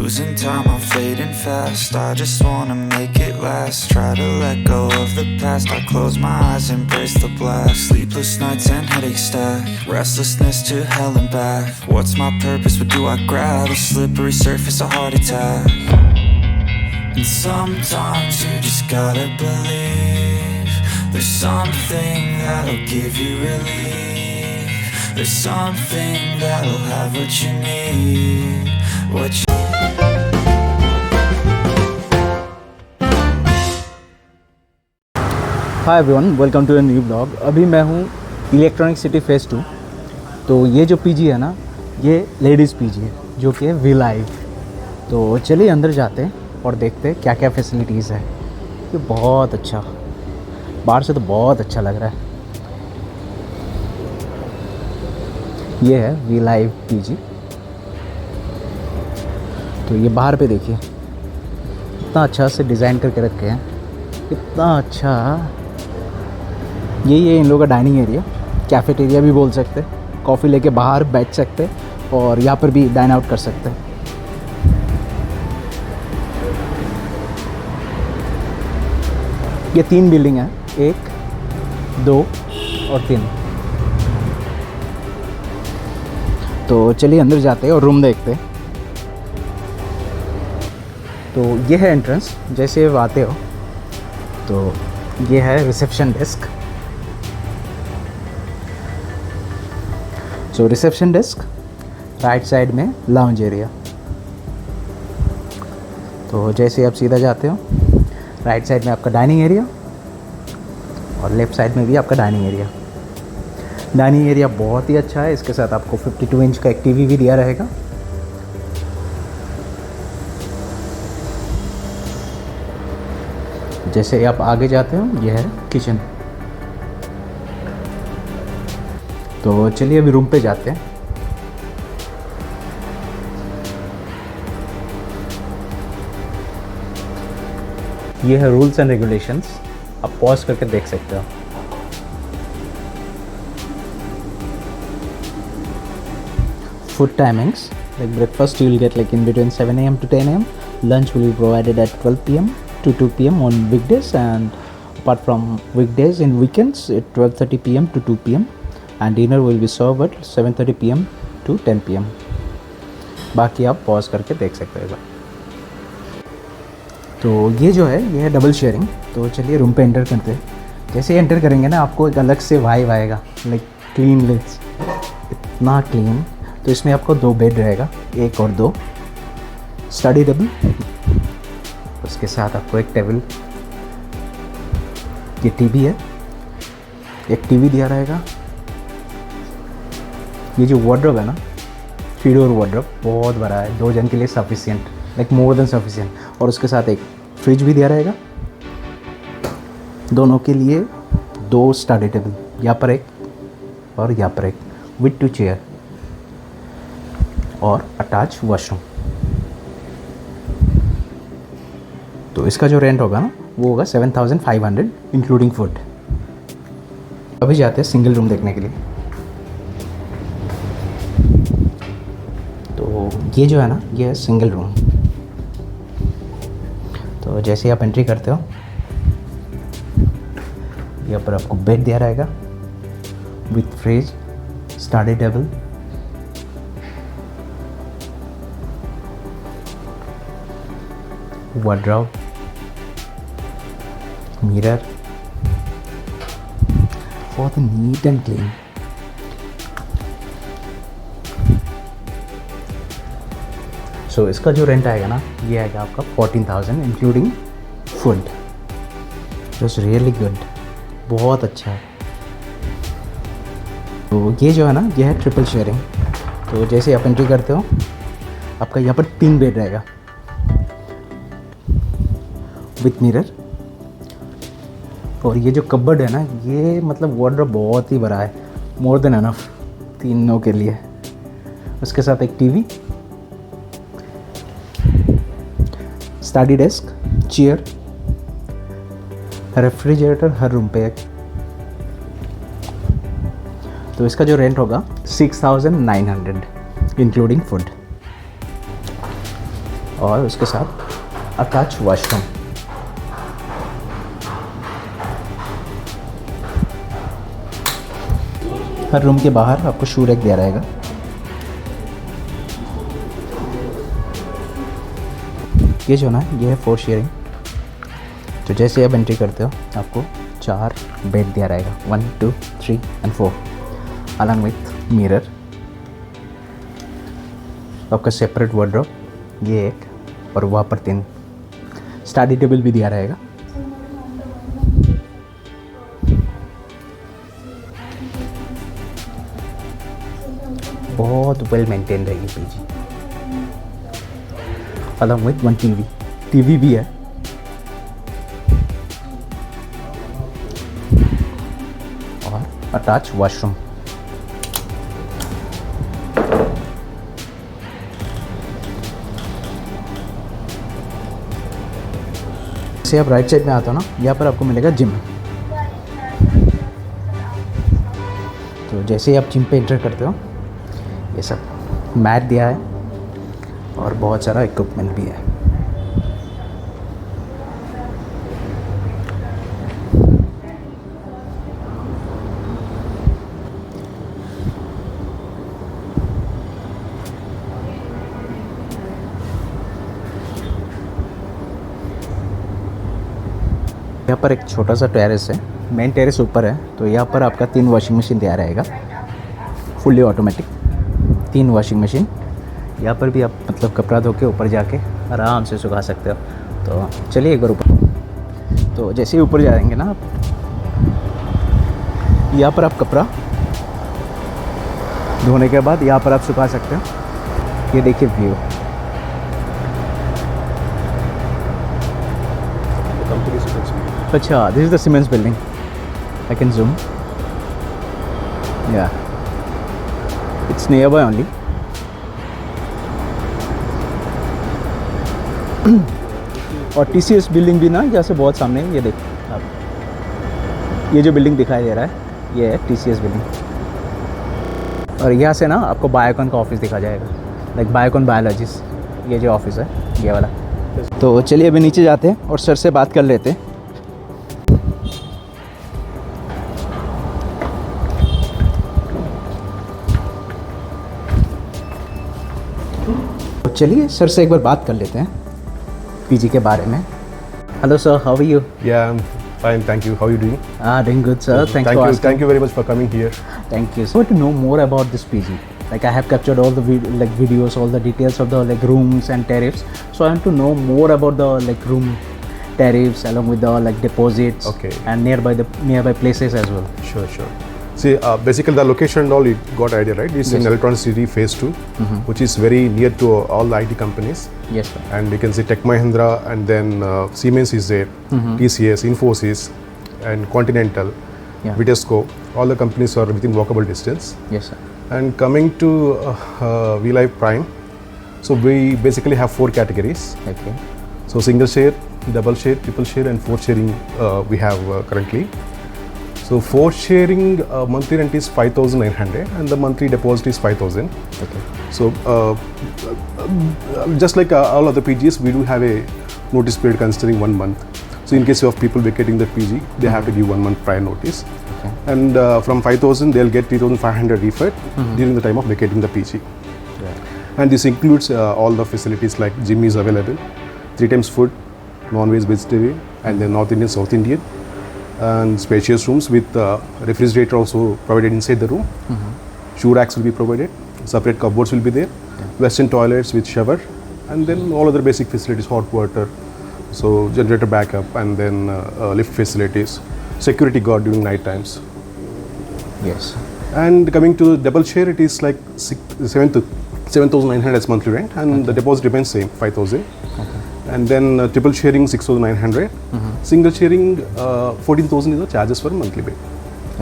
Losing time, I'm fading fast. I just wanna make it last. Try to let go of the past. I close my eyes, embrace the blast. Sleepless nights and headaches stack. Restlessness to hell and back. What's my purpose? What do I grab? A slippery surface, a heart attack. And sometimes you just gotta believe there's something that'll give you relief. There's something that'll have what you need. What you hi everyone, welcome to a new blog. अभी मैं हूँ electronic city phase 2। तो ये जो PG है ना, ये ladies PG है जो कि वी लाइव। तो चलिए अंदर जाते हैं और देखते हैं क्या क्या फैसिलिटीज़ है। ये बहुत अच्छा, बाहर से तो बहुत अच्छा लग रहा है। ये है वी लाइव पीजी। तो ये बाहर पे देखिए कितना अच्छा से डिज़ाइन करके रखे हैं, कितना अच्छा। यही है इन लोगों का डाइनिंग एरिया, कैफेटेरिया भी बोल सकते हैं। कॉफ़ी लेके बाहर बैठ सकते हैं और यहाँ पर भी डाइन आउट कर सकते हैं। ये 3 बिल्डिंग है, 1, 2 और 3। तो चलिए अंदर जाते हैं और रूम देखते हैं। तो ये है एंट्रेंस। जैसे आप आते हो तो ये है रिसेप्शन डेस्क। सो रिसेप्शन डेस्क, राइट साइड में लाउंज एरिया। तो जैसे आप सीधा जाते हो, राइट साइड में आपका डाइनिंग एरिया और लेफ़्ट साइड में भी आपका डाइनिंग एरिया। डाइनिंग एरिया बहुत ही अच्छा है। इसके साथ आपको 52 इंच का एक टीवी भी दिया रहेगा। जैसे आप आगे जाते हो, ये है किचन। तो चलिए अभी रूम पे जाते हैं। ये है रूल्स एंड रेगुलेशंस, आप पॉज करके देख सकते हो। Food timings, like breakfast you will get like in between 7 a.m. to 10 a.m. Lunch will be provided at 12 p.m. to 2 p.m. on weekdays, and apart from weekdays and weekends at 12:30 p.m. to 2 p.m. and dinner will be served at 7:30 p.m. to 10 p.m. बाकी आप pause करके देख सकते हो। तो ये जो है, ये है डबल शेयरिंग। तो चलिए रूम पे एंटर करते हैं। जैसे एंटर करेंगे ना, आपको एक अलग से वाइब आएगा, लाइक क्लीन लेस, इतना क्लीन। तो इसमें आपको 2 बेड रहेगा, 1 और 2, स्टडी टेबल। उसके साथ आपको एक टेबल, ये टीवी है, एक टीवी दिया रहेगा। ये जो वार्डरोब है ना, 3 डोर वार्डरोब, बहुत बड़ा है, 2 जन के लिए sufficient, like more than sufficient. और उसके साथ एक फ्रिज भी दिया रहेगा। दोनों के लिए 2 स्टडी टेबल, यहाँ पर एक और यहाँ पर एक, विथ 2 चेयर और अटैच वॉशरूम। तो इसका जो रेंट होगा ना, वो होगा 7,500 इंक्लूडिंग फूड। अभी जाते हैं सिंगल रूम देखने के लिए। तो ये जो है ना, ये है सिंगल रूम। तो जैसे आप एंट्री करते हो, यहाँ पर आपको बेड दिया रहेगा with fridge, study table, wardrobe, mirror, बहुत नीट एंड क्लीन। सो इसका जो रेंट आएगा ना, ये आएगा आपका 14,000 including food. It's really good, बहुत अच्छा है। तो ये जो है ना, ये है ट्रिपल शेयरिंग। तो जैसे आप एंट्री करते हो, आपका यहाँ पर 3 बेड रहेगा विथ मिरर। और ये जो कबर्ड है ना, ये मतलब वार्डरोब बहुत ही बड़ा है, मोर देन एनफ तीनों के लिए। उसके साथ एक TV, study desk, chair, refrigerator हर रूम पे एक। तो इसका जो रेंट होगा 6,900 इंक्लूडिंग फूड। और उसके साथ अटैच वॉशरूम। हर रूम के बाहर आपको शू रैक दिया रहेगा। ये जो ना ये है 4 शेयरिंग। तो जैसे आप एंट्री करते हो आपको 4 बेड दिया रहेगा, 1 2 3 एंड 4 अलॉन्ग विथ मिरर। आपका सेपरेट वार्डरोब, ये एक, और वहाँ पर 3 स्टडी टेबल भी दिया रहेगा। बहुत वेल मेंटेन रहेगी पीजी। अलॉन्ग विथ 1 टीवी भी है। और अटैच वॉशरूम। से आप राइट साइड में आते हो ना, यहाँ पर आपको मिलेगा जिम। तो जैसे ही आप जिम पे एंटर करते हो, ये सब मैट दिया है और बहुत सारा इक्विपमेंट भी है। यहाँ पर एक छोटा सा टेरेस है, मेन टेरेस ऊपर है। तो यहाँ पर आपका 3 वॉशिंग मशीन दिया रहेगा, फुल्ली ऑटोमेटिक 3 वॉशिंग मशीन। यहाँ पर भी आप मतलब कपड़ा धो के ऊपर जाके आराम से सुखा सकते हो। तो चलिए एक बार ऊपर। तो जैसे ही ऊपर जाएंगे ना आप, यहाँ पर आप कपड़ा धोने के बाद यहाँ पर आप सुखा सकते हो। ये देखिए व्यू। अच्छा, this is the cements building. I can zoom. या इट्स नियर बाय ओनली। और TCS बिल्डिंग भी ना यहाँ से बहुत सामने है। ये देख आप, ये जो बिल्डिंग दिखाई दे रहा है ये है TCS बिल्डिंग। और यहाँ से ना आपको बायोकॉन का ऑफिस दिखा जाएगा, लाइक बायोकॉन बायोलॉजिस, ये जो ऑफिस है ये वाला। तो चलिए अभी नीचे जाते हैं और सर से बात कर लेते हैं। तो चलिए सर से एक बार बात कर लेते हैं पीजी के बारे में। Hello sir, how are you? Yeah, I'm fine, thank you. How are you doing? Doing good sir, thanks for asking. Thank you very much for coming here. Thank you. So to know more about this PG, like I have captured all the videos, all the details of the like rooms and tariffs. So I want to know more about the like room tariffs along with the like deposits, Okay. and nearby places as well. Sure, sure. See, basically the location and all, you got idea, right? It's in Electronic City Phase 2, which is very near to all the IT companies. Yes sir. And you can see Tech Mahindra, and then Siemens is there, TCS, Infosys, and Continental, Yeah. Vitesco. All the companies are within walkable distance. Yes sir. And coming to VLive Prime, so we basically have 4 categories. Okay. So single share, double share, triple share, and 4 sharing we have currently. So 4 sharing monthly rent is 5,900 and the monthly deposit is 5,000. Okay. So just like all other PGs, we do have a notice period considering 1 month. So in case of people vacating the PG, they have to give 1 month prior notice. Okay. And from 5,000, they'll get 3,500 refund during the time of vacating the PG. Yeah. And this includes all the facilities like gym is available, 3 times food, non-veg, vegetarian, and then North Indian, South Indian, and spacious rooms with refrigerator also provided inside the room. Shoe racks will be provided, separate cupboards will be there, western toilets with shower, and then all other basic facilities, hot water, so generator backup, and then lift facilities, security guard during night times. Yes. And coming to double share, it is like 7,900 as monthly rent, and the deposit remains same, 5,000. Okay. And then triple sharing 6,900, single sharing 14,000 is the charges for monthly pay.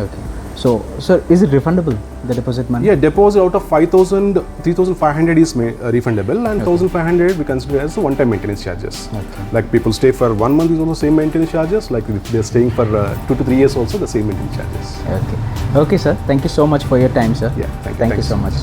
Okay. So sir, is it refundable, the deposit money? Yeah, deposit out of 5,000, 3,500 is refundable, and 1,500 we consider as the one-time maintenance charges. Okay. Like people stay for 1 month is also same maintenance charges. Like if they're staying for 2 to 3 years also the same maintenance charges. Okay. Okay sir, thank you so much for your time sir. Yeah, thank you. Thank you so much.